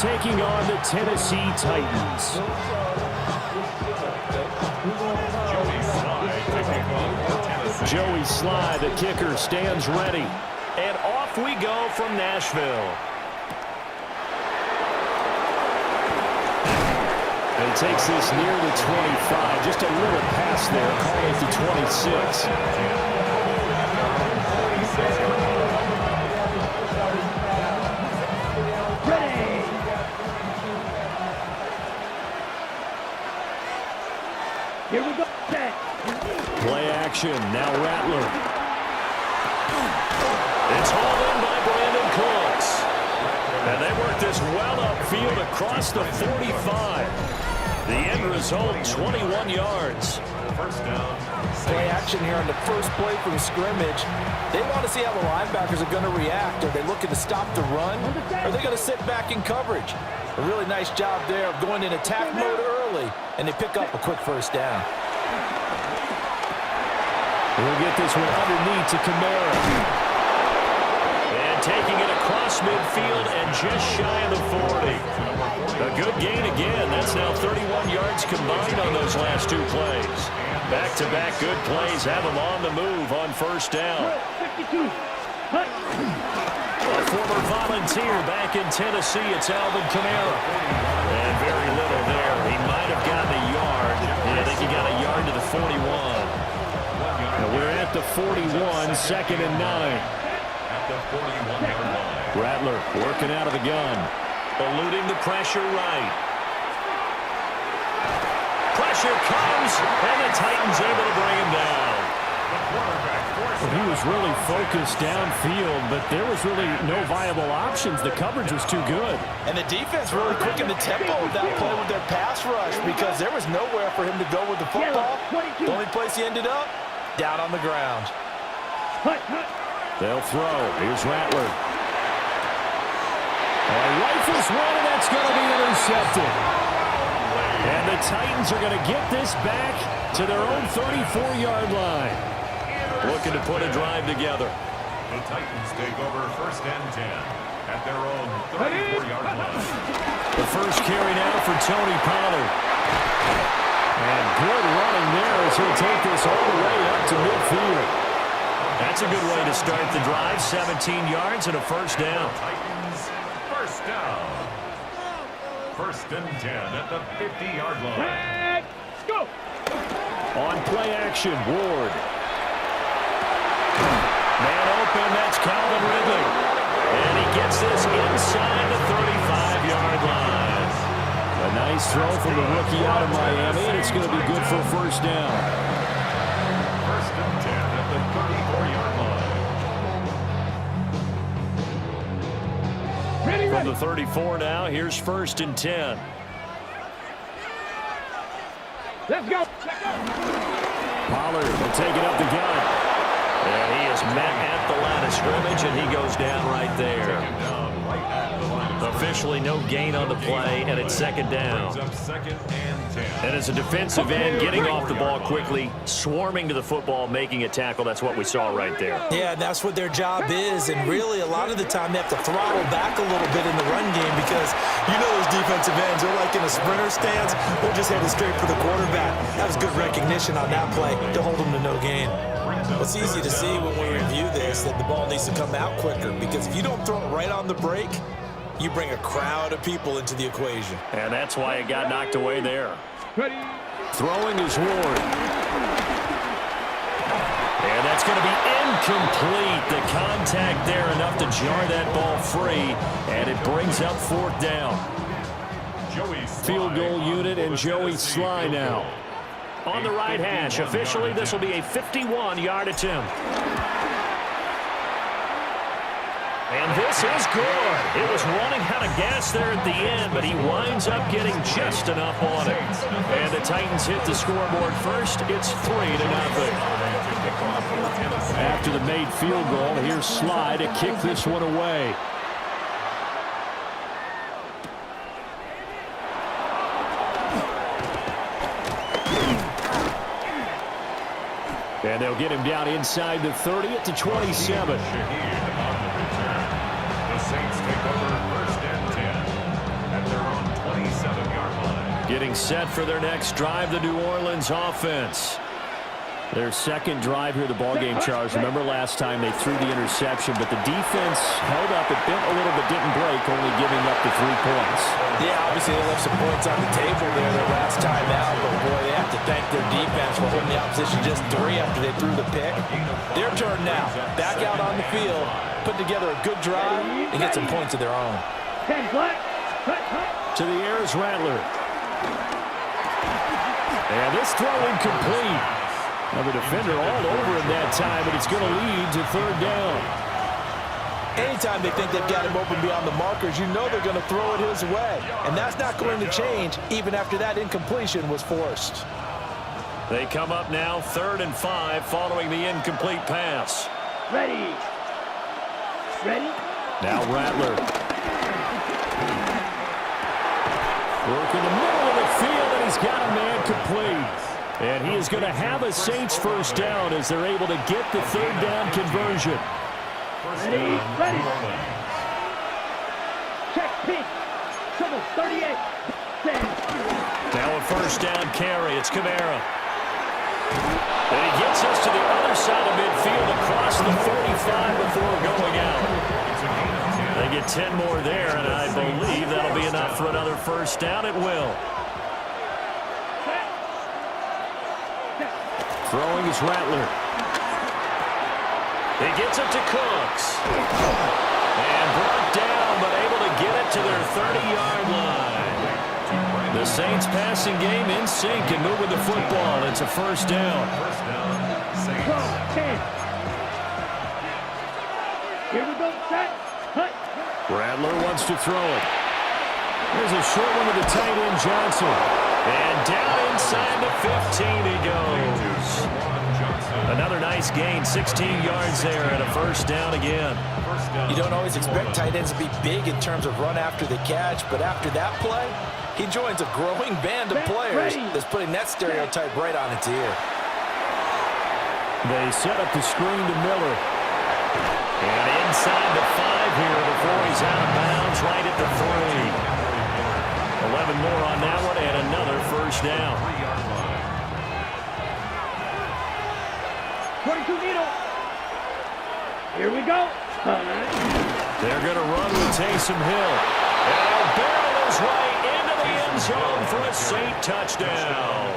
taking on the Tennessee Titans. Joey Sly, the kicker, stands ready. And off we go from Nashville. And he takes this near the 25. Just a little pass there, calling it the 26. Here we go. Play action. Now Rattler. It's hauled in by Brandon Cooks. And they work this well upfield across the 45. The end result, 21 yards. First down. Play action here on the first play from scrimmage. They want to see how the linebackers are going to react. Are they looking to stop the run? Or are they going to sit back in coverage? A really nice job there of going in attack mode early, and they pick up a quick first down. We'll get this one underneath to Kamara. And taking it across midfield and just shy of the 40. A good gain again. That's now 31 yards combined on those last two plays. Back-to-back good plays have them on the move on first down. A former Volunteer back in Tennessee, it's Alvin Kamara. And very little there. He might have gotten a yard. Yeah, I think he got a yard to the 41. And we're at the 41, second and 9. At the 41-yard line. Rattler working out of the gun. Eluding the pressure right. Pressure comes, and the Titans able to bring him down. Well, he was really focused downfield, but there was really no viable options. The coverage was too good. And the defense really quickened the tempo of that play with their pass rush because there was nowhere for him to go with the football. The only place he ended up, down on the ground. They'll throw. Here's Rattler. Rifles one, and that's going to be intercepted. And the Titans are going to get this back to their own 34-yard line. Looking to put a drive together. The Titans take over first and 10 at their own 34-yard line. The first carry now for Tony Pollard. And good running there as he'll take this all the way up to midfield. That's a good way to start the drive. 17 yards and a first down. Titans first down. First and 10 at the 50-yard line. Let's go. On play action, Ward. Man open, that's Calvin Ridley. And he gets this inside the 35-yard line. A nice throw from the rookie out of Miami, and it's going to be good for a first down. First and 10 at the 34-yard line. From the 34 now, here's first and 10. Let's go. Pollard will take it up the gut. And he is met at the line of scrimmage, and he goes down right there. Officially no gain on the play, and it's second down. And as a defensive end, getting off the ball quickly, swarming to the football, making a tackle, that's what we saw right there. Yeah, and that's what their job is, and really a lot of the time they have to throttle back a little bit in the run game because you know those defensive ends, they're like in a sprinter stance, they're just headed straight for the quarterback. That was good recognition on that play to hold them to no gain. It's easy to see when we review this that the ball needs to come out quicker because if you don't throw it right on the break, you bring a crowd of people into the equation. And that's why it got knocked away there. Ready. Throwing is Ward. And that's going to be incomplete. The contact there enough to jar that ball free, and it brings up fourth down. Field goal unit and Joey Sly now. On the right hash, officially this will be a 51-yard attempt. And this is good. It was running out of gas there at the end, but he winds up getting just enough on it. And the Titans hit the scoreboard first. It's 3-0. After the made field goal, here's Sly to kick this one away. And they'll get him down inside the 30 at the 27. The Saints take over first and 10 at Getting set for their next drive, the New Orleans offense. Their second drive here, the ballgame, Charles. Remember last time they threw the interception, but the defense held up. It bent a little but didn't break, only giving up the 3 points. Yeah, obviously they left some points on the table there their last time out, but boy, they have to thank their defense for holding the opposition just 3 after they threw the pick. Their turn now. Back out on the field, put together a good drive, and get some points of their own. To the air is Rattler. And this throw incomplete. Now the defender all over him that time, but it's going to lead to 3rd down. Anytime they think they've got him open beyond the markers, you know they're going to throw it his way. And that's not going to change even after that incompletion was forced. They come up now 3rd and 5 following the incomplete pass. Ready. Now Rattler. Work in the middle of the field, and he's got a man complete. And he is going to have a Saints first down as they're able to get the 3rd down conversion. Ready. Check, pink. Trouble, 38. Now a first down carry. It's Kamara. And he gets us to the other side of midfield across the 45 before going out. They get 10 more there, and I believe that'll be enough for another first down. It will. Throwing is Rattler. He gets it to Cooks. And brought down, but able to get it to their 30-yard line. The Saints passing game in sync and moving the football. It's a first down. Here we go, set. Hut. Rattler wants to throw it. There's a short one to the tight end, Johnson. And down inside the 15 he goes. Another nice gain, 16 yards there, and a first down again. You don't always expect tight ends to be big in terms of run after the catch, but after that play, he joins a growing band of players that's putting that stereotype right on its ear. They set up the screen to Miller. And inside the 5 here before he's out of bounds, right at the 3. 11 more on that one, and another first down. 22 needle. Here we go. They're going to run with Taysom Hill. And he'll barrel his way into the end zone for a Saint touchdown.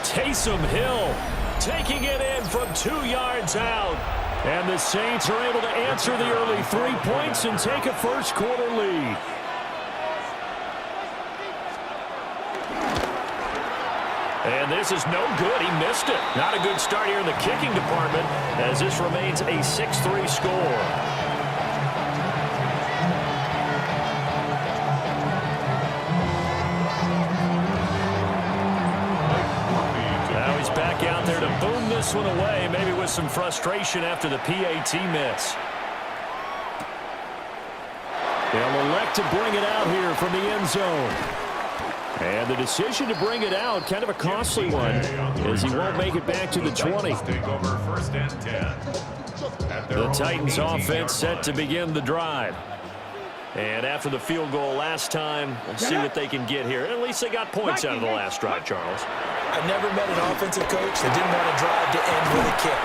Taysom Hill taking it in from 2 yards out. And the Saints are able to answer the early 3 points and take a first quarter lead. And this is no good. He missed it. Not a good start here in the kicking department as this remains a 6-3 score. Now he's back out there to boom this one away, maybe with some frustration after the PAT miss. They'll elect to bring it out here from the end zone. And the decision to bring it out, kind of a costly one, as he won't make it back to the 20. The Titans offense set to begin the drive. And after the field goal last time, we'll see what they can get here. At least they got points out of the last drive, Charles. I've never met an offensive coach that didn't want to drive to end with a kick.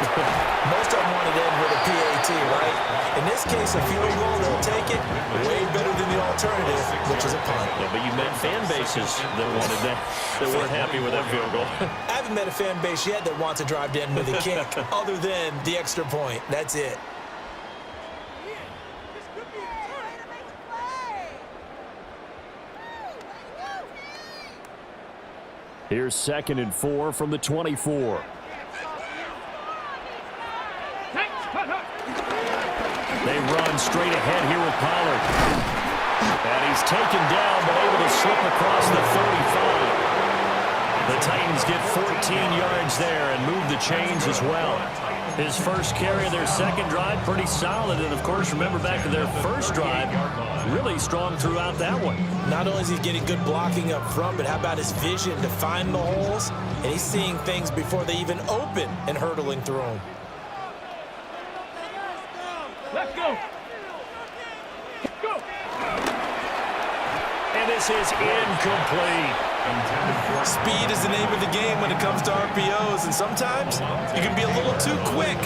Most of them wanted to end with a PAT, right? In this case, a field goal, they'll take it. Way better than the alternative, which is a punt. Yeah, but you met fan bases that wanted that, that weren't happy with that field goal. I haven't met a fan base yet that wants to drive to end with a kick, other than the extra point. That's it. Here's 2nd and 4 from the 24. They run straight ahead here with Pollard. And he's taken down, but able to slip across the 35. The Titans get 14 yards there and move the chains as well. His first carry of their second drive, pretty solid. And, of course, remember back to their first drive, really strong throughout that one. Not only is he getting good blocking up front, but how about his vision to find the holes? And he's seeing things before they even open and hurdling through them. Let's go. Go. And and this is incomplete. Speed is the name of the game when it comes to RPOs, and sometimes you can be a little too quick,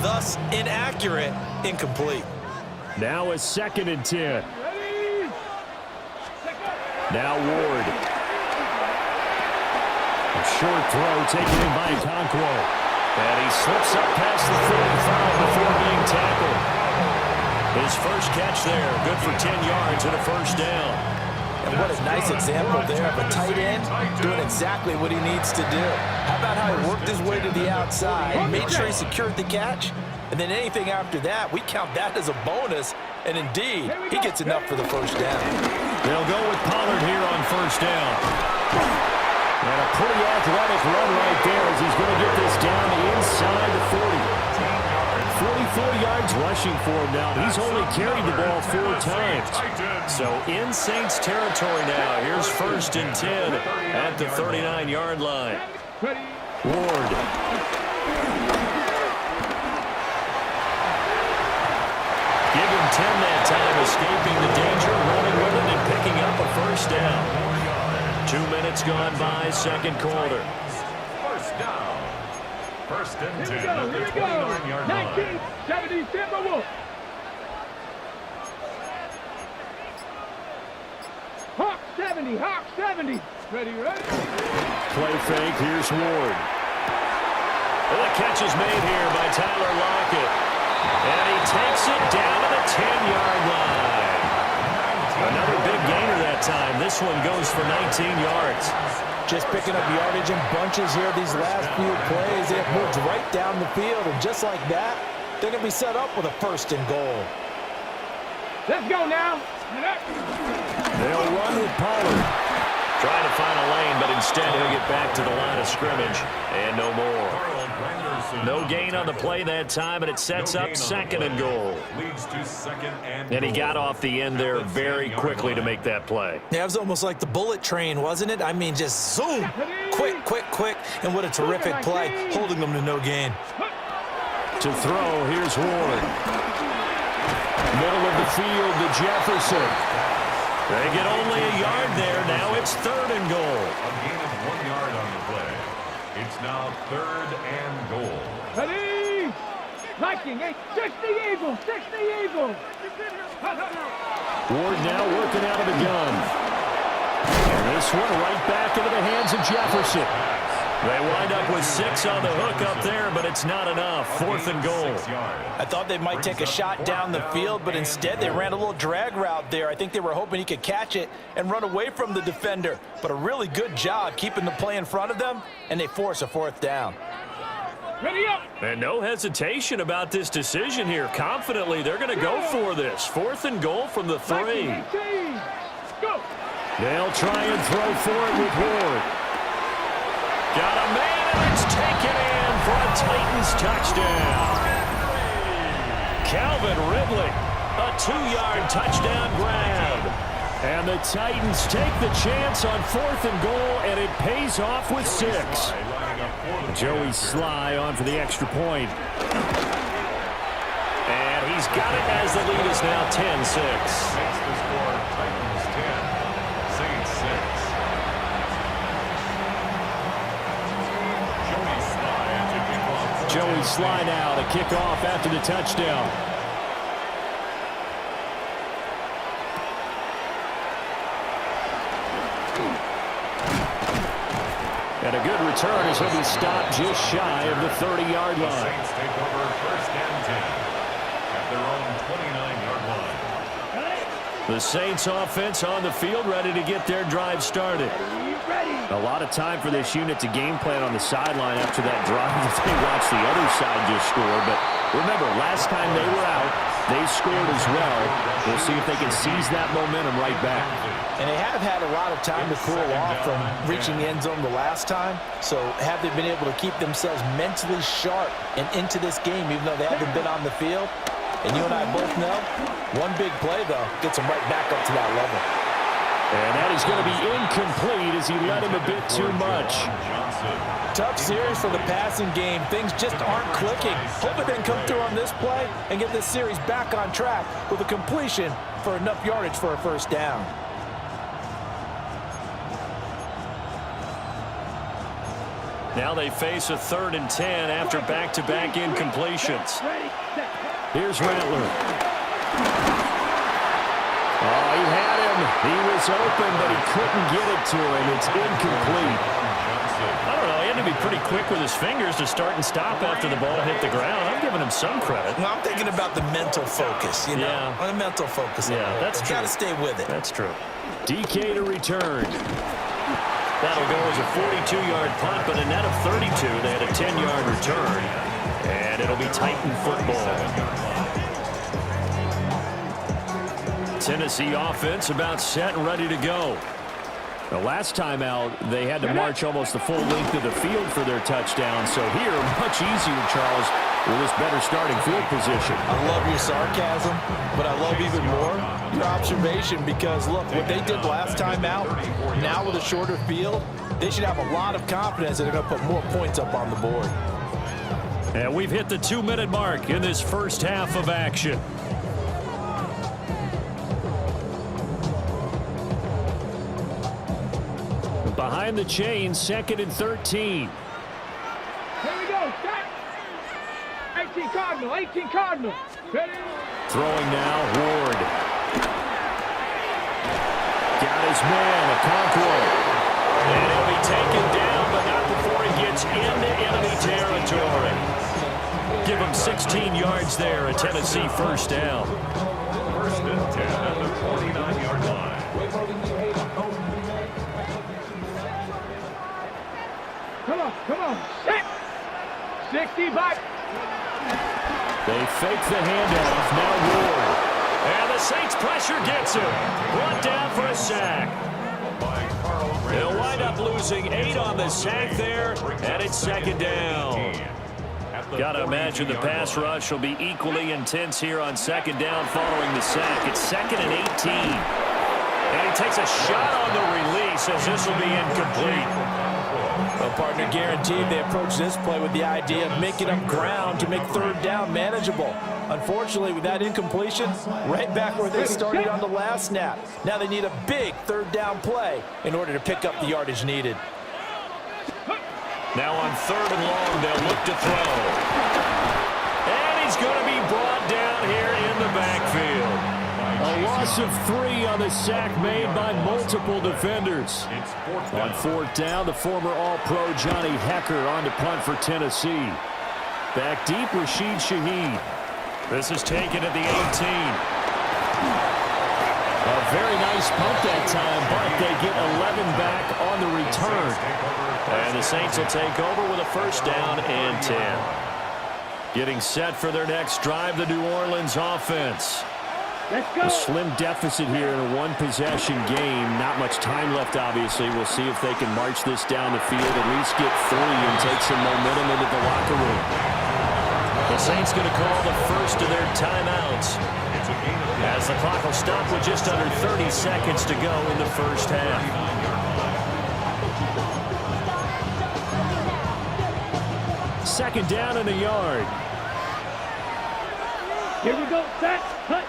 thus inaccurate, incomplete. Now a 2nd and 10. Now Ward. A short throw taken in by Okonkwo. And he slips up past the 45 before being tackled. His first catch there, good for 10 yards and a first down. And what a nice example there of a tight end doing exactly what he needs to do. How about how he worked his way to the outside, made sure he secured the catch, and then anything after that, we count that as a bonus. And indeed, he gets enough for the first down. They'll go with Pollard here on first down. And a pretty athletic run right there as he's going to get this down inside the 40. 44 yards rushing for him now. He's only carried the ball 4 times. So in Saints territory now. Here's 1st and 10 at the 39-yard line. Ward. Give him 10 that time, escaping the danger, running with it, and picking up a first down. 2 minutes gone by, second quarter. First down. 1st and 10 at the 29-yard line. 1970 Timberwolves. Hawk 70, Hawk 70. Ready. Play fake, here's Ward. And the catch is made here by Tyler Lockett. And he takes it down to the 10-yard line. Another big gainer that time. This one goes for 19 yards. Just picking up yardage in bunches here these last few plays. They have moved right down the field, and just like that, they're going to be set up with a 1st and goal. Let's go now. They'll run with Pollard. Trying to find a lane, but instead he'll get back to the line of scrimmage. And no more. No gain on the play that time, and it sets up 2nd and goal. Leads to 2nd and And he got off the end there very quickly to make that play. Yeah, it was almost like the bullet train, wasn't it? I mean, just zoom, quick, and what a terrific play, holding them to no gain. To throw, here's Ward. Middle of the field to Jefferson. They get only a yard there. Now it's 3rd and goal. a gain of 1 yard on the play. It's now 3rd and goal. Ready. Viking, 60 Eagles, 60 Eagles. Ward now working out of the gun. And this one right back into the hands of Jefferson. They wind up with 6 on the hook up there, but it's not enough. 4th and goal. I thought they might take a shot down the field, but instead they ran a little drag route there. I think they were hoping he could catch it and run away from the defender. But a really good job keeping the play in front of them, and they force a 4th down. Ready up. And no hesitation about this decision here. Confidently, they're going to go for this. 4th and goal from the 3. Go. They'll try and throw for it with Ward. Got a man, and it's taken in for a Titans touchdown. Calvin Ridley, a 2-yard touchdown grab. And the Titans take the chance on 4th and goal, and it pays off with 6. Joey Sly on for the extra point. And he's got it as the lead is now 10-6. Makes the score Titans 10, Saints 6. Joey Sly now to kick off after the touchdown. And a good return as he'll be stopped just shy of the 30-yard The line. Saints take over 1st and 10 at their own 29-yard line. The Saints offense on the field ready to get their drive started. A lot of time for this unit to game plan on the sideline after that drive that they watched the other side just score. But remember, last time they were out, they scored as well. We'll see if they can seize that momentum right back. And they have had a lot of time to cool off from reaching the end zone the last time. So have they been able to keep themselves mentally sharp and into this game, even though they haven't been on the field? And you and I both know, one big play, though, gets them right back up to that level. And that is going to be incomplete as he led him a bit too much. Tough series for the passing game. Things just aren't clicking. Hoping they can come through on this play and get this series back on track with a completion for enough yardage for a first down. Now they face a 3rd and 10 after back-to-back incompletions. Here's Rattler. Oh, he had him. He was open, but he couldn't get it to him. It's incomplete. I don't know. He had to be pretty quick with his fingers to start and stop after the ball hit the ground. I'm giving him some credit. Well, I'm thinking about the mental focus, you know. Yeah. The mental focus. Yeah, that's true. Got to stay with it. That's true. DK to return. That'll go as a 42-yard punt, but a net of 32. They had a 10-yard return, and it'll be Titan football. Tennessee offense about set and ready to go. The last time out, they had to march almost the full length of the field for their touchdown. So here, much easier, Charles, with this better starting field position. I love your sarcasm, but I love even more your observation because, look, what they did last time out, now with a shorter field, they should have a lot of confidence that they're going to put more points up on the board. And we've hit the 2-minute mark in this first half of action. Behind the chain, 2nd and 13. Here we go. Stop. 18 Cardinal. 18 Cardinal. Ready? Throwing now, Ward. Got his man, Okonkwo. And he'll be taken down, but not before he gets into enemy territory. Give him 16 yards there, a Tennessee first down. 1st and 10 at the 49-yard line. Come on. Set. 60 back. They fake the handoff, now Ward. And the Saints pressure gets him. Brought down for a sack. They'll wind up losing 8 on the sack there, and it's 2nd down. Got to imagine the pass rush will be equally intense here on 2nd down following the sack. It's 2nd and 18. And he takes a shot on the release as this will be incomplete. Well, partner, guaranteed they approach this play with the idea of making up ground to make 3rd down manageable. Unfortunately, with that incompletion, right back where they started on the last snap. Now they need a big 3rd down play in order to pick up the yardage needed. Now on 3rd and long, they'll look to throw. And he's going to be brought down here in the backfield. A loss of 3 on the sack made by multiple defenders. On 4th down, the former All-Pro Johnny Hecker on to punt for Tennessee. Back deep, Rashid Shaheed. This is taken at the 18. A very nice punt that time, but they get 11 back on the return. And the Saints will take over with a 1st down and 10. Getting set for their next drive, the New Orleans offense. Let's go. A slim deficit here in a 1-possession game. Not much time left, obviously. We'll see if they can march this down the field, at least get 3 and take some momentum into the locker room. The Saints going to call the first of their timeouts, as the clock will stop with just under 30 seconds to go in the first half. Second down and a yard. Here we go. Set. Cut.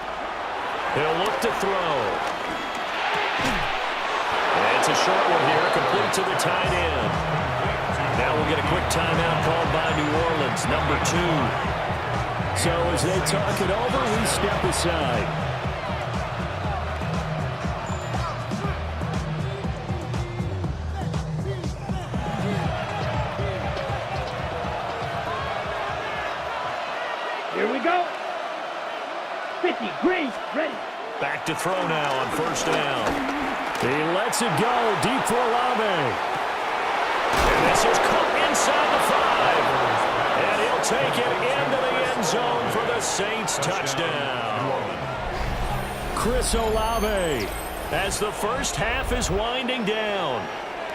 He'll look to throw. And it's a short one here, complete to the tight end. Now we'll get a quick timeout called by New Orleans, number 2. So as they talk it over, we step aside. Here we go. 50, green, ready. Back to throw now on 1st down. He lets it go deep for Olave. And this is caught inside the 5. And he'll take it into the end zone for the Saints touchdown. Chris Olave, as the first half is winding down.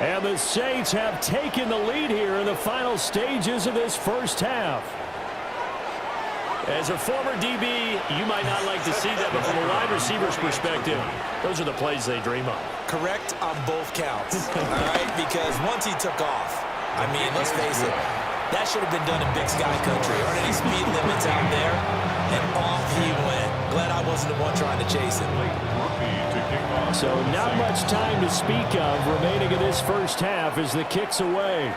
And the Saints have taken the lead here in the final stages of this first half. As a former DB, you might not like to see that, but from a wide receiver's perspective, those are the plays they dream of. Correct on both counts, all right? Because once he took off, I mean, let's face it, that should have been done in Big Sky Country. Aren't any speed limits out there? And off he went. Glad I wasn't the one trying to chase him. So not much time to speak of remaining in this first half as the kick's away.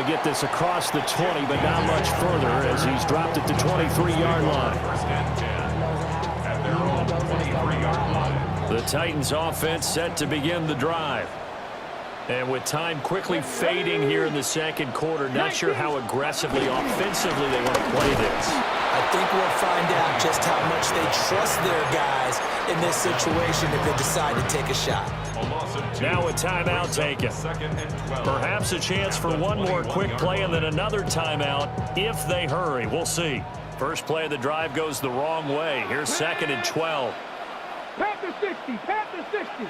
to get this across the 20, but not much further as he's dropped it to 23-yard line. First and 10 at their own 23-yard line. The Titans offense set to begin the drive. And with time quickly fading here in the second quarter, not sure how aggressively, offensively they want to play this. I think we'll find out just how much they trust their guys in this situation if they decide to take a shot. Now a timeout taken. Perhaps a chance for one more quick play and then another timeout if they hurry. We'll see. First play of the drive goes the wrong way. Here's 2nd and 12. Panther 60, Panther 60.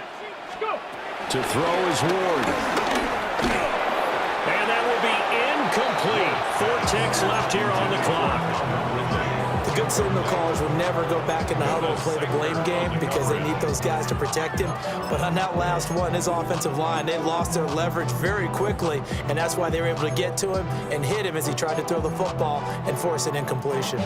Go. To throw is Ward. And that will be incomplete. 4 ticks left here on the clock. The good signal callers will never go back in the huddle and play the blame game because they need those guys to protect him. But on that last one, his offensive line, they lost their leverage very quickly, and that's why they were able to get to him and hit him as he tried to throw the football and force an incompletion.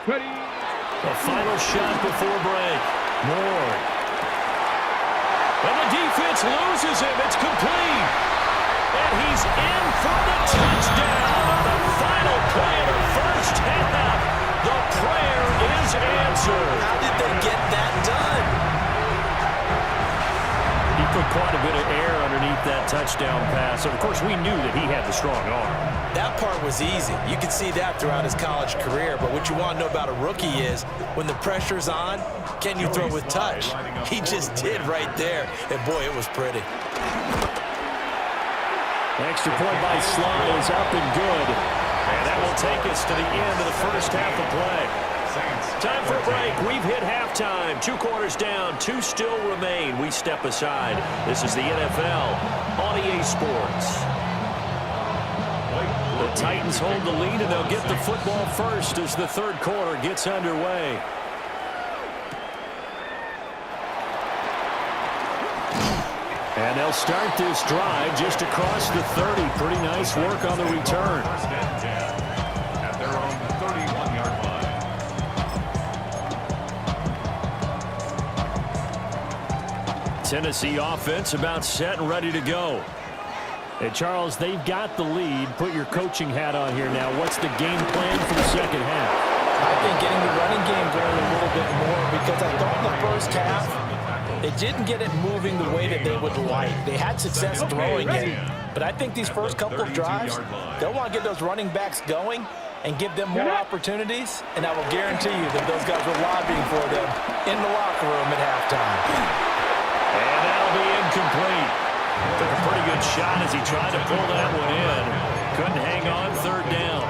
Ready. A final shot before break. Moore. And the defense loses him. It's complete. And he's in for the touchdown on the final play of the first half. The prayer is answered. How did they get that done? He put quite a bit of air underneath that touchdown pass. Of course, we knew that he had the strong arm. That part was easy. You could see that throughout his college career. But what you want to know about a rookie is when the pressure's on, can you throw with touch? He just did right there. And, boy, it was pretty. Extra point by Sly is up and good. And that will take us to the end of the first half of play. Time for a break. We've hit halftime. 2 quarters down. 2 still remain. We step aside. This is the NFL on EA Sports. The Titans hold the lead, and they'll get the football first as the third quarter gets underway. And they'll start this drive just across the 30. Pretty nice work on the return. First and 10 at their own 31-yard line. Tennessee offense about set and ready to go. Hey, Charles, they've got the lead. Put your coaching hat on here now. What's the game plan for the second half? I think getting the running game going a little bit more because I thought in the first half they didn't get it moving the way that they would like. They had success throwing it, but I think these first couple of drives, they'll want to get those running backs going and give them more opportunities, and I will guarantee you that those guys were lobbying for them in the locker room at halftime. And that'll be incomplete. Took a pretty good shot as he tried to pull that one in. Couldn't hang on, third down.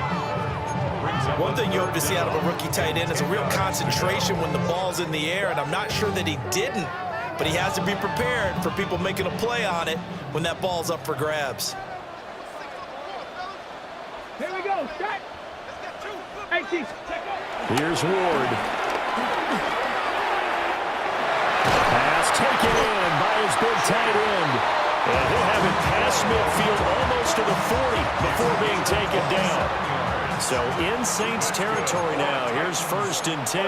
One thing you hope to see out of a rookie tight end is a real concentration when the ball's in the air, and I'm not sure that he didn't, but he has to be prepared for people making a play on it when that ball's up for grabs. Here we go. Shot. 18. Here's Ward. Pass taken in by his big tight end. And he'll have it past midfield almost to the 40 before being taken down. So in Saints territory now. Here's 1st and 10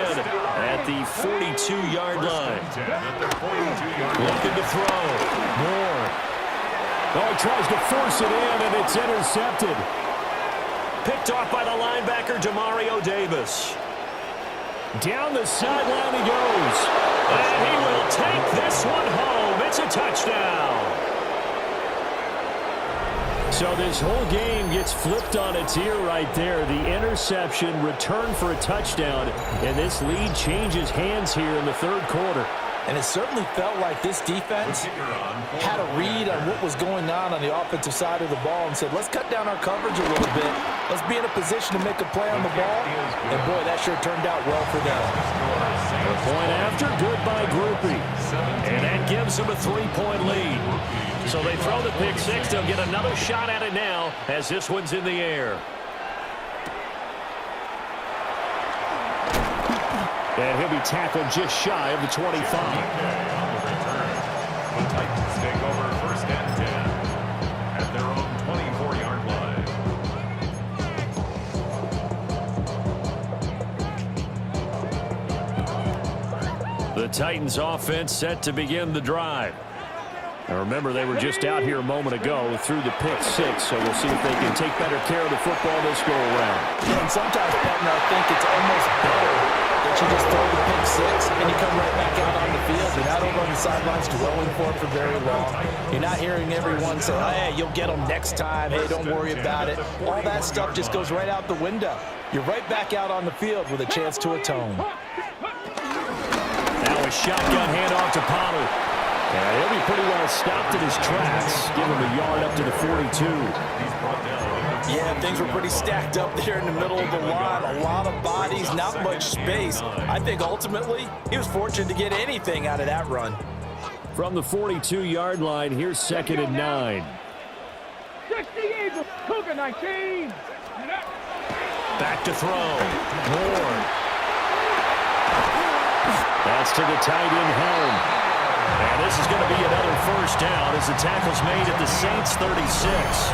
at the 42-yard line. Looking to throw. Moore. Oh, he tries to force it in, and it's intercepted. Picked off by the linebacker, Demario Davis. Down the sideline he goes. And he will take this one home. It's a touchdown. So this whole game gets flipped on its ear right there. The interception, return for a touchdown, and this lead changes hands here in the third quarter. And it certainly felt like this defense had a read on what was going on the offensive side of the ball and said, let's cut down our coverage a little bit. Let's be in a position to make a play on the ball. And, boy, that sure turned out well for them. A point after, good by Groupie. And that gives them a 3-point lead. So they throw the pick six. They'll get another shot at it now as this one's in the air. And he'll be tackled just shy of the 25. The Titans take over 1st and 10 at their own 24-yard line. The Titans offense set to begin the drive. Now remember, they were just out here a moment ago through the pick six, so we'll see if they can take better care of the football this go-around. Yeah, and sometimes, partner, I think it's almost better that you just throw the pick six and you come right back out on the field. You're not over on the sidelines dwelling for it for very long. You're not hearing everyone say, hey, you'll get them next time. Hey, don't worry about it. All that stuff just goes right out the window. You're right back out on the field with a chance to atone. Now a shotgun handoff to Pollard. And he'll be pretty well stopped in his tracks. Give him a yard up to the 42. Yeah, things were pretty stacked up there in the middle of the line. A lot of bodies, not much space. I think ultimately he was fortunate to get anything out of that run. From the 42-yard line, here's 2nd and 9. 60 Eagles, Cougar 19. Back to throw. Ward. That's to the tight end Helm. And this is going to be another first down as the tackle's made at the Saints 36.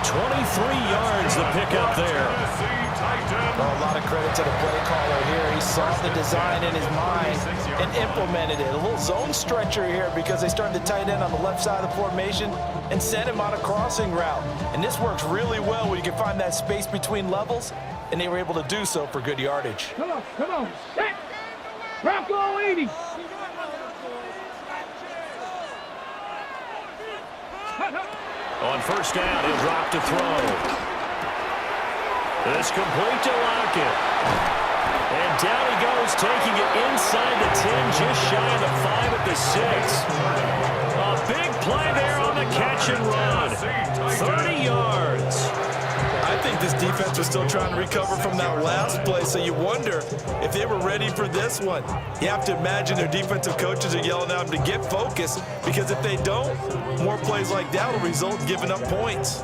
23 yards the pickup there. Well, a lot of credit to the play caller here. He saw the design in his mind and implemented it. A little zone stretcher here because they started the tight end on the left side of the formation and sent him on a crossing route. And this works really well when you can find that space between levels, and they were able to do so for good yardage. Come on, set. Bronco 80. On first down, he'll drop to throw. It's complete to Lockett. And down he goes, taking it inside the 10, just shy of the 5 at the 6. A big play there on the catch and run. 30 yards. I think this defense was still trying to recover from that last play, so you wonder if they were ready for this one. You have to imagine their defensive coaches are yelling at them to get focused, because if they don't, more plays like that will result in giving up points.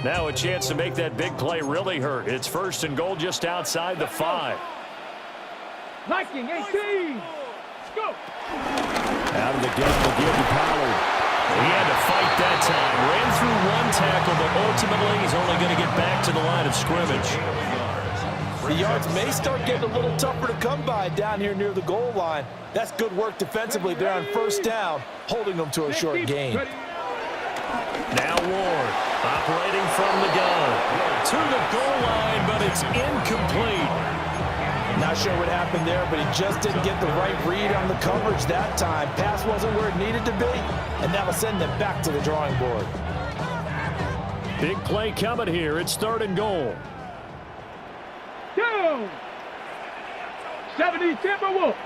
Now a chance to make that big play really hurt. It's 1st and goal just outside the 5. Liking 18. Go. Out of the gun to give to Pollard. He had to fight that time. Ran through one tackle, but ultimately he's only going to get back to the line of scrimmage. The yards may start getting a little tougher to come by down here near the goal line. That's good work defensively there on first down, holding them to a short gain. Now Ward, operating from the gun. To the goal line, but it's incomplete. Not sure what happened there, but he just didn't get the right read on the coverage that time. Pass wasn't where it needed to be, and that'll send them back to the drawing board. Big play coming here. It's 3rd and goal. Down. 70 Timberwolf.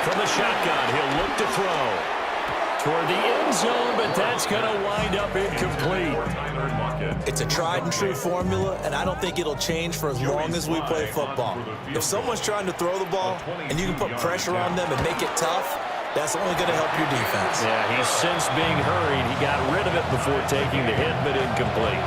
From the shotgun, he'll look to throw. Toward the end zone, but that's going to wind up incomplete. It's a tried and true formula, and I don't think it'll change for as long as we play football. If someone's trying to throw the ball and you can put pressure on them and make it tough, that's only going to help your defense. Yeah, he's since being hurried. He got rid of it before taking the hit, but incomplete.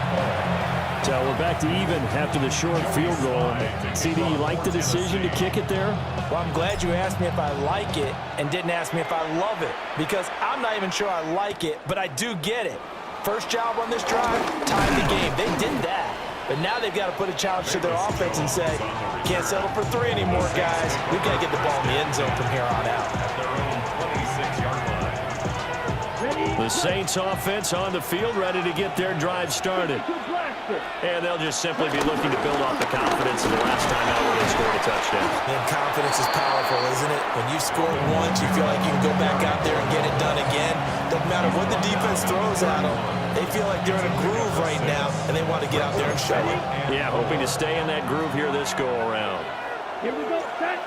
So we're back to even after the short field goal. CD, you like the decision to kick it there? Well, I'm glad you asked me if I like it and didn't ask me if I love it, because I'm not even sure I like it, but I do get it. First job on this drive, tie the game. They did that. But now they've got to put a challenge to their offense and say, can't settle for 3 anymore, guys. We've got to get the ball in the end zone from here on out. The Saints offense on the field, ready to get their drive started. And they'll just simply be looking to build off the confidence of the last time out when they scored a touchdown. And confidence is powerful, isn't it? When you've scored once, you feel like you can go back out there and get it done again. Doesn't matter what the defense throws at them. They feel like they're in a groove right now, and they want to get out there and show it. Yeah, hoping to stay in that groove here this go-around. Here we go, set.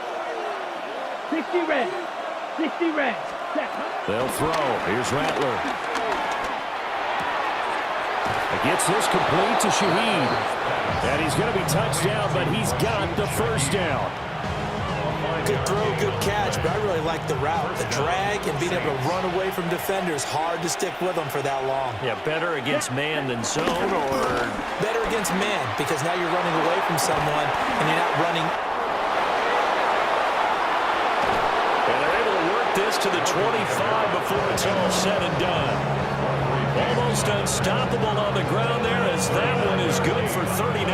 60 red. 60 red. Set. They'll throw. Here's Rattler. Gets this complete to Shaheed. And he's going to be touched down, but he's got the first down. Good throw, good catch, but I really like the route. The drag and being able to run away from defenders, hard to stick with them for that long. Yeah, better against man than zone, or? Better against man, because now you're running away from someone, and you're not running. And they're able to work this to the 25 before it's all said and done. Almost unstoppable on the ground there, as that one is good for 39.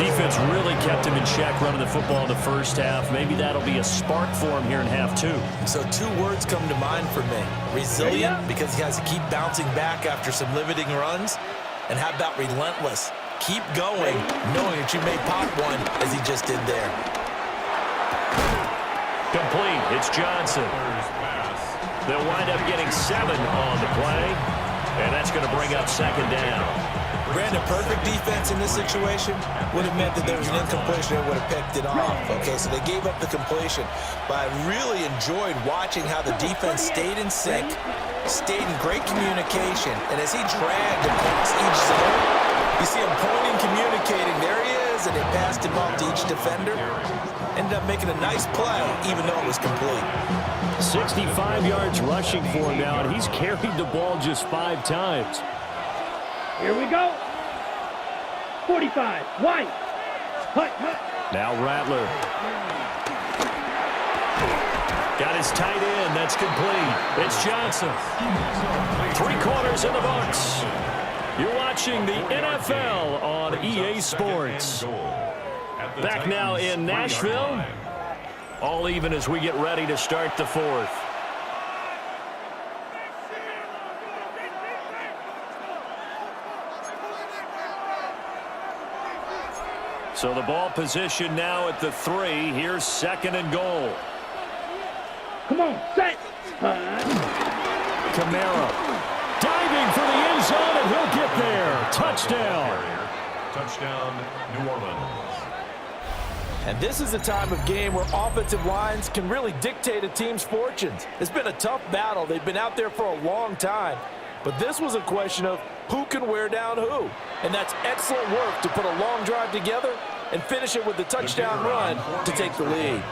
defense really kept him in check running the football in the first half. Maybe that'll be a spark for him here in half two. So 2 words come to mind for me. Resilient, because he has to keep bouncing back after some limiting runs. And how about relentless? Keep going, knowing that you may pop one, as he just did there. Complete. It's Johnson. They'll wind up getting 7 on the play. And that's going to bring up second down. Brandon, perfect defense in this situation would have meant that there was an incompletion and would have picked it off. Okay, so they gave up the completion. But I really enjoyed watching how the defense stayed in sync, stayed in great communication, and as he dragged across each zone, you see him pointing, communicating. There he is, and they passed him off to each defender. Ended up making a nice play, even though it was complete. 65 yards rushing for him now, and he's carried the ball just 5 times. Here we go. 45. White. Hut. Now Rattler. Got his tight end. That's complete. It's Johnson. 3 quarters in the books. You're watching the NFL on EA Sports. Back now in Nashville. All even as we get ready to start the 4th. So the ball position now at the 3. Here's 2nd and goal. Come on, set. Kamara diving for the end zone, and he'll get there. Touchdown. Touchdown, New Orleans. And this is a time of game where offensive lines can really dictate a team's fortunes. It's been a tough battle. They've been out there for a long time. But this was a question of who can wear down who. And that's excellent work to put a long drive together and finish it with the touchdown run to take the lead.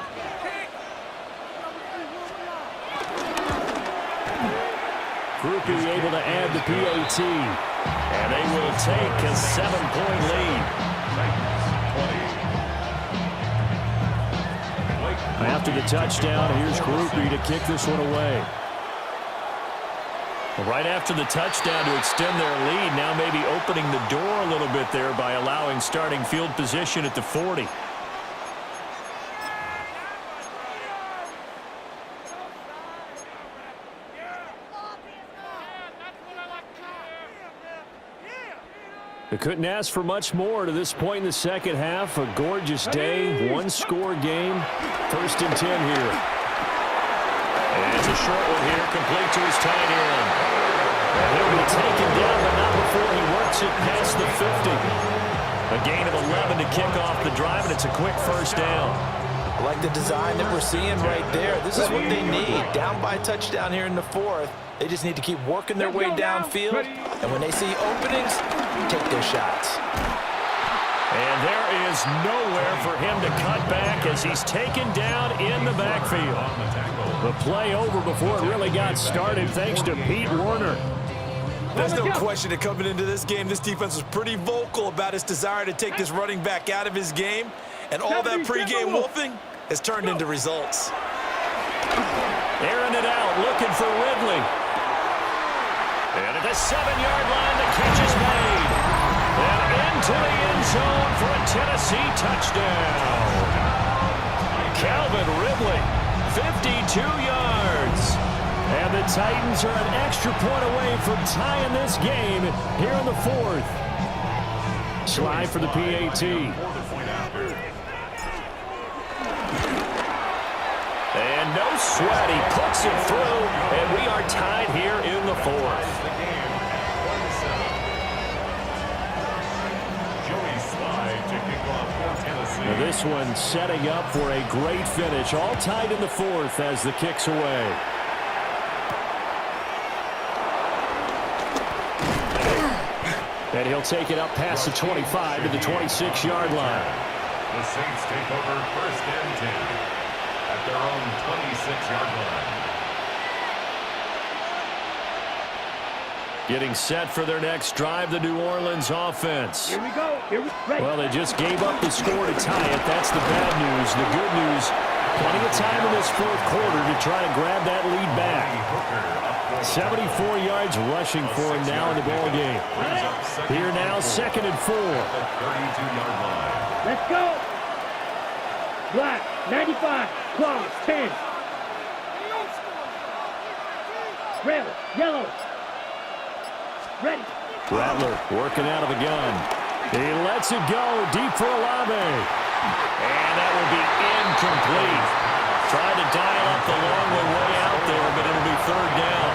Groupie able to add the PAT. And they will take a 7-point lead. After the touchdown, here's Groupie to kick this one away. Right after the touchdown to extend their lead, now maybe opening the door a little bit there by allowing starting field position at the 40. They couldn't ask for much more to this point in the second half. A gorgeous day, 1-score game. 1st and 10 here. And it's a short one here, complete to his tight end. And he'll be taken down, but not before he works it past the 50. A gain of 11 to kick off the drive, and it's a quick 1st down. I like the design that we're seeing right there. This is what they need. Down by a touchdown here in the 4th. They just need to keep working their way downfield. And when they see openings, take their shots. And there is nowhere for him to cut back as he's taken down in the backfield. The play over before it really got started thanks to Pete Werner. There's no question that coming into this game, this defense was pretty vocal about its desire to take this running back out of his game. And all that pregame wolfing has turned into results. Airing it out, looking for Ridley. And at the 7-yard line, the catch is made. And into the end zone for a Tennessee touchdown. Calvin Ridley, 52 yards. And the Titans are an extra point away from tying this game here in the 4th. Slide for the PAT. And no sweat, he puts it through, and we are tied here in the 4th. Now this one setting up for a great finish, all tied in the 4th as the kick's away. And he'll take it up past the 25 to the 26-yard line. The Saints take over 1st and 10 at their own 26-yard line. Getting set for their next drive, the New Orleans offense. Here we go. Well, they just gave up the score to tie it. That's the bad news. The good news, plenty of time in this 4th quarter to try to grab that lead back. 74 yards rushing for him now in the ball game. Here now, 2nd and 4. 32-yard line. Let's go. Black, 95, claws, 10. Red, yellow. Ready. Rattler working out of the gun. He lets it go deep for Olave. And that will be incomplete. Tried to dial up the long way out there, but it'll be third down.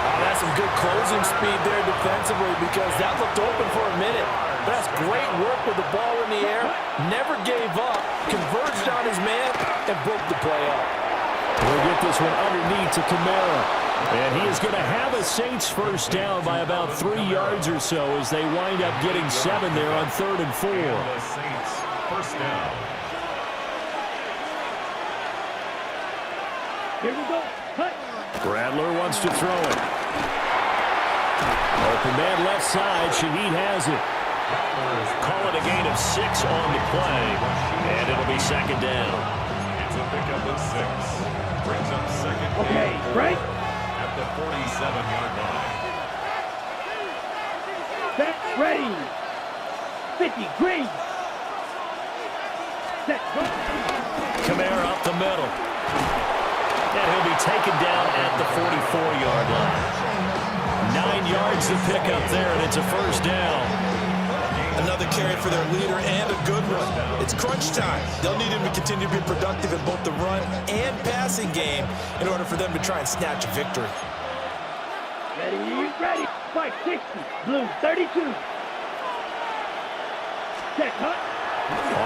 Oh, that's some good closing speed there defensively because that looked open for a minute. That's great work with the ball in the air. Never gave up, converged on his man, and broke the play up. We'll get this one underneath to Kamara. And he is going to have a Saints first down by about 3 yards or so as they wind up getting 7 there on 3rd and 4. The Saints first down. Here we go. Cut. Rattler wants to throw it. Open man left side. Shaheed has it. Call it a gain of 6 on the play. And it'll be second down. It's a pickup of 6. Brings up second down. Okay, right. At the 47-yard line. Set, ready. 50, green. Set, go. Kamara up the middle. And he'll be taken down at the 44-yard line. 9 yards to pick up there, and it's a first down. Another carry for their leader and a good one. It's crunch time. They'll need him to continue to be productive in both the run and passing game in order for them to try and snatch a victory. Ready, ready. 560, blue, 32. Set, cut.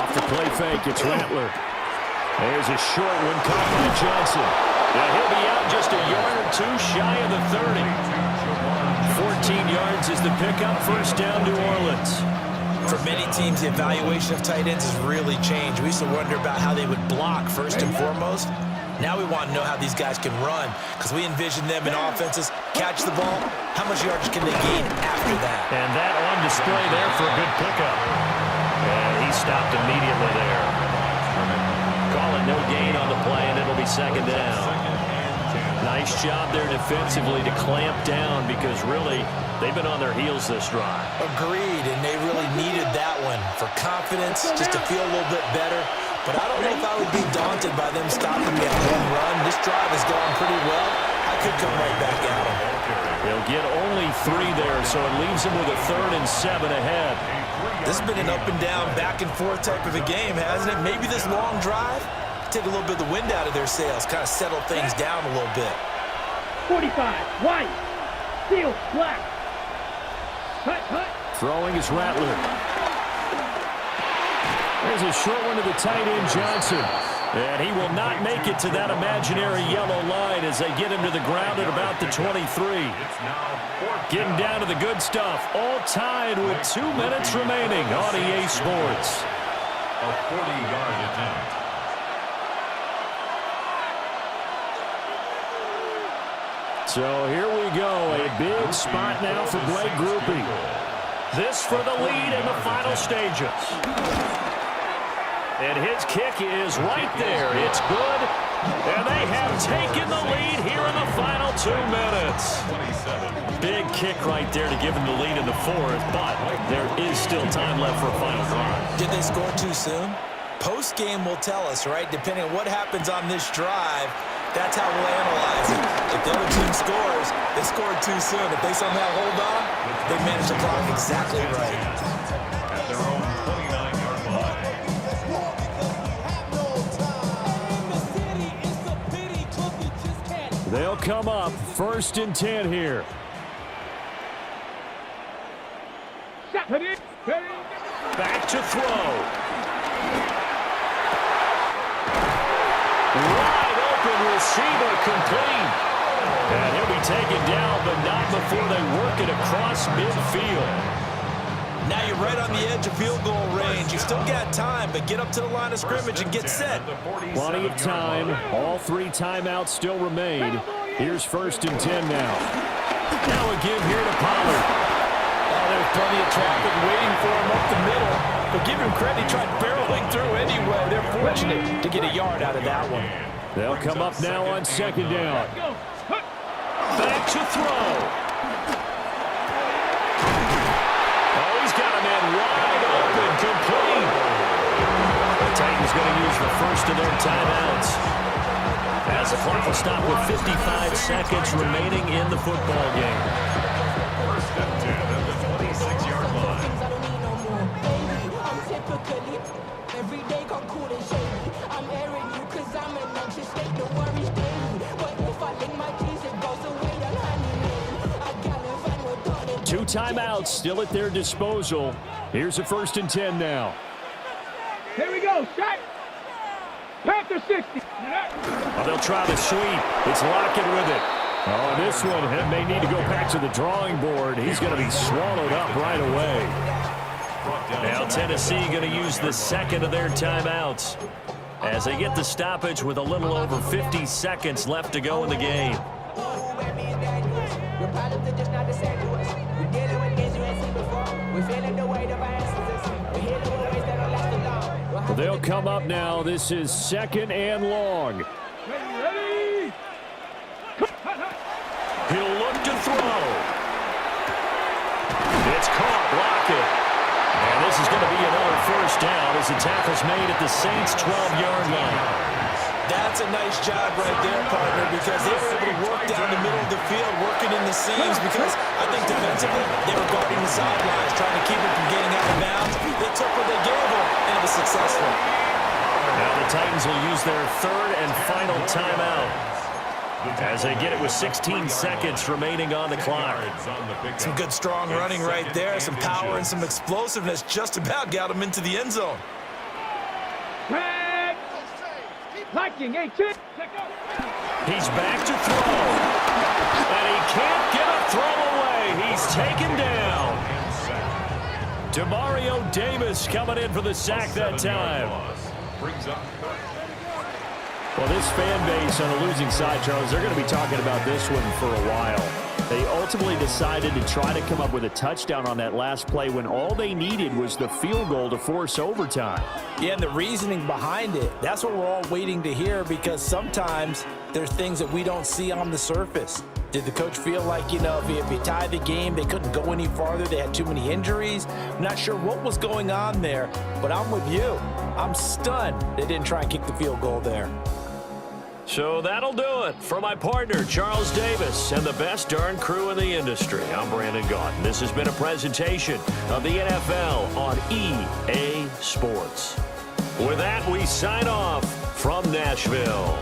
Off the play fake, it's Rattler. There's a short one caught by Johnson. And he'll be out just a yard or 2 shy of the 30. 14 yards is the pickup, first down New Orleans. For many teams, the evaluation of tight ends has really changed. We used to wonder about how they would block first and foremost. Now we want to know how these guys can run because we envision them in offenses, catch the ball, how much yardage can they gain after that? And that on display there for a good pickup. And he stopped immediately there. Call it no gain on the play, and it'll be second down. Nice job there defensively to clamp down because really they've been on their heels this drive. Agreed, and they really needed that one for confidence, just to feel a little bit better. But I don't know if I would be daunted by them stopping me on one run. This drive has gone pretty well. I could come right back at them. They'll get only 3 there, so it leaves them with a 3rd and 7 ahead. This has been an up and down, back and forth type of a game, hasn't it? Maybe this long drive take a little bit of the wind out of their sails, kind of settle things down a little bit. 45, white, steel, black. Cut, cut. Throwing is Rattler. There's a short one to the tight end, Johnson. And he will not make it to that imaginary yellow line as they get him to the ground at about the 23. Getting down to the good stuff. All tied with 2 minutes remaining on EA Sports. A 40-yard attempt. So here we go. A big spot now for Blake Groupie. This for the lead in the final stages. And his kick is right there. It's good. And they have taken the lead here in the final 2 minutes. Big kick right there to give them the lead in the 4th, but there is still time left for a final drive. Did they score too soon? Post-game will tell us, right? Depending on what happens on this drive, that's how we'll analyze it. If the other team scores, they scored too soon. If they somehow hold on, they managed the clock exactly right. At their own 29-yard line. They'll come up 1st and 10 here. Back to throw. Wide open receiver complete. And he'll be taken down, but not before they work it across midfield. Now you're right on the edge of field goal range. You've still got time, but get up to the line of scrimmage and get set. Plenty of time. All 3 timeouts still remain. Here's 1st and 10 now. Now a give here to Pollard. Oh, there's plenty of traffic waiting for him up the middle. But give him credit, he tried barreling through anyway. They're fortunate to get a yard out of that one. They'll come up now on 2nd down. Back to throw. Oh, he's got a man wide open, complete. first of their timeouts. As the clock will stop with 55 seconds remaining in the football game. First and 10 at the 26-yard line. Every day come cool and shady. I'm airing you cause I'm an anxious state. No worries daily. But if I link my keys, it goes away. Then I gotta find what done. 2 timeouts still at their disposal. Here's a first and 10 now. Here we go, shot. Panther 60. Oh, they'll try the sweep. It's Lockett with it. Oh, this one may need to go back to the drawing board. He's going to be swallowed up right away. Now Tennessee going to use the second of their timeouts as they get the stoppage with a little over 50 seconds left to go in the game. Well, they'll come up now. This is second and long. Ready. He'll look to throw. It's caught. Lockett. And this is going to be another first down as the tackle's made at the Saints' 12-yard line. That's a nice job right there, partner, because they were able to work down the middle of the field, working in the seams, because I think defensively they were guarding the sidelines, trying to keep it from getting out of bounds. They took what they gave them, and it was successful. Now the Titans will use their third and final timeout as they get it with 16 seconds remaining on the clock. Some good strong running right there, some power and some explosiveness, just about got them into the end zone. Tag. Liking 18. He's back to throw. And he can't get a throw away. He's taken down. Demario Davis coming in for the sack that time. Well, this fan base on the losing side, Charles, they're going to be talking about this one for a while. They ultimately decided to try to come up with a touchdown on that last play when all they needed was the field goal to force overtime. Yeah, and the reasoning behind it, that's what we're all waiting to hear, because sometimes there's things that we don't see on the surface. Did the coach feel like, you know, if you tie the game, they couldn't go any farther, they had too many injuries? I'm not sure what was going on there, but I'm with you. I'm stunned they didn't try and kick the field goal there. So that'll do it for my partner, Charles Davis, and the best darn crew in the industry. I'm Brandon Gaudin. This has been a presentation of the NFL on EA Sports. With that, we sign off from Nashville.